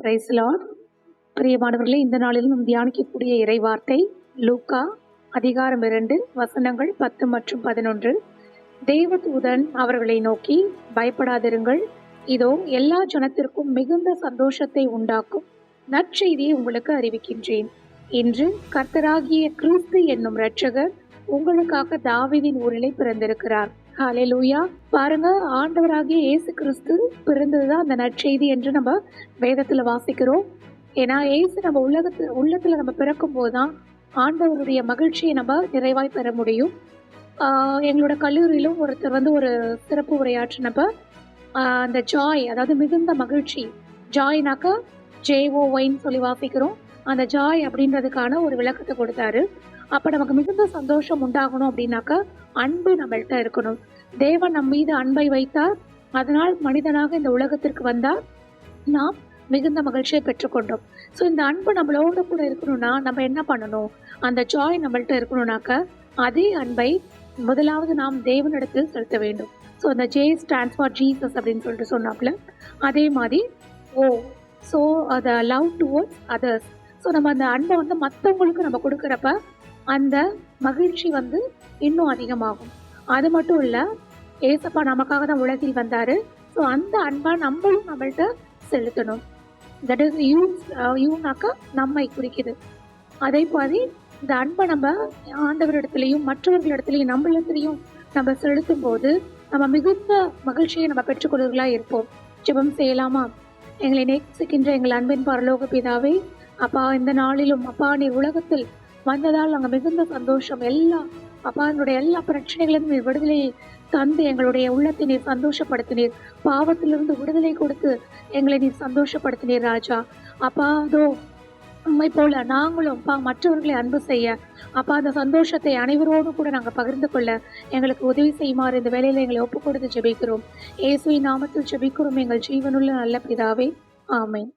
Price Lord. பிரியமானவர்களே, இந்த நாளில் நாம் தியானிக்கக்கூடிய இறைவார்த்தை லூக்கா அதிகாரம் 2 வசனங்கள் 10 மற்றும் 11. தேவதூதன் அவர்களை நோக்கி, பயப்படாதிருங்கள், இதோ எல்லா ஜனத்திற்கும் மிகுந்த சந்தோஷத்தை உண்டாக்கும் நற்செய்தியை உங்களுக்கு அறிவிக்கின்றேன். இன்று கர்த்தராகிய கிறிஸ்து என்னும் இரட்சகர் உங்களுக்காக தாவீதின் ஊரிலே பிறந்திருக்கிறார். ஹல்லேலூயா. பாருங்க, ஆண்டவராகிய இயேசு கிறிஸ்து பிறந்ததுதான் அந்த நற்செய்தி என்று நம்ம வேதத்துல வாசிக்கிறோம். ஏன்னா இயேசு நம்ம உள்ளத்துல நம்ம பிறக்கும் போதுதான் ஆண்டவருடைய மகிழ்ச்சியை நம்ம நிறைவாய் பெற முடியும். எங்களோட கல்லூரியிலும் ஒருத்தர் ஒரு சிறப்பு உரையாற்றினப்ப அந்த ஜாய், அதாவது மிகுந்த மகிழ்ச்சி, ஜாய்னாக்கா JOYன்னு சொல்லி வாசிக்கிறோம். அந்த ஜாய் அப்படின்றதுக்கான ஒரு விளக்கத்தை கொடுத்தாரு. அப்ப நமக்கு மிகுந்த சந்தோஷம் உண்டாகணும் அப்படின்னாக்கா அன்பு நம்மள்கிட்ட இருக்கணும். தேவன் நம் மீது அன்பை வைத்தார், அதனால் மனிதனாக இந்த உலகத்திற்கு வந்தால் நாம் மிகுந்த மகிழ்ச்சியை பெற்றுக்கொண்டோம். ஸோ இந்த அன்பு நம்மளோட கூட இருக்கணும்னா நம்ம என்ன பண்ணணும்? அந்த ஜாய் நம்மள்கிட்ட இருக்கணும்னாக்க அதே அன்பை முதலாவது நாம் தேவனிடத்தில் செலுத்த வேண்டும். ஸோ அந்த J ஸ்டாண்ட்ஸ் ஃபார் ஜீசஸ் அப்படின்னு சொல்லிட்டு சொன்னாப்புல, அதே மாதிரி ஸோ அதை லவ் டுவர்ட்ஸ் அதர்ஸ். ஸோ நம்ம அந்த அன்பை மற்றவங்களுக்கு நம்ம கொடுக்குறப்ப அந்த மகிழ்ச்சி இன்னும் அதிகமாகும். அது மட்டும் இல்லை, ஏசப்பா நமக்காக தான் உலகில் வந்தார். ஸோ அந்த அன்பை நம்மளும் நம்மள்கிட்ட செலுத்தணும். தட் இஸ் யூனாக்கா நம்மை குறிக்குது. அதே மாதிரி இந்த அன்பை நம்ம ஆண்டவரிடத்துலையும் மற்றவர்களிடத்துலையும் நம்மளிடத்துலையும் நம்ம செலுத்தும் போது நம்ம மிகுந்த மகிழ்ச்சியை நம்ம பெற்றுக்கொள்வர்களாக இருப்போம். ஜெபம் செய்யலாமா? எங்களை நேசிக்கின்ற எங்கள் அன்பின் பரலோக பிதாவே, அப்பா, இந்த நாளிலும் அப்பா நீர் உலகத்தில் வந்ததால் நாங்கள் மிகுந்த சந்தோஷம். என்னுடைய எல்லா பிரச்சனைகளிலும் நீர் விடுதலையை தந்து எங்களுடைய உள்ளத்தை நீர் சந்தோஷப்படுத்தினீர். பாவத்திலிருந்து விடுதலை கொடுத்து எங்களை நீர் சந்தோஷப்படுத்தினீர் ராஜா. அப்பா, அதோ உண்மை போல நாங்களும் மற்றவர்களை அன்பு செய்ய அந்த சந்தோஷத்தை அனைவரோடும் கூட நாங்கள் பகிர்ந்து கொள்ள எங்களுக்கு உதவி செய்யுமாறு இந்த வேலையில எங்களை ஒப்புக் கொடுத்து ஜெபிக்கிறோம். இயேசுவின் நாமத்தில் ஜெபிக்கிறோம் எங்கள் ஜீவனுள்ள நல்ல பிதாவே, ஆமென்.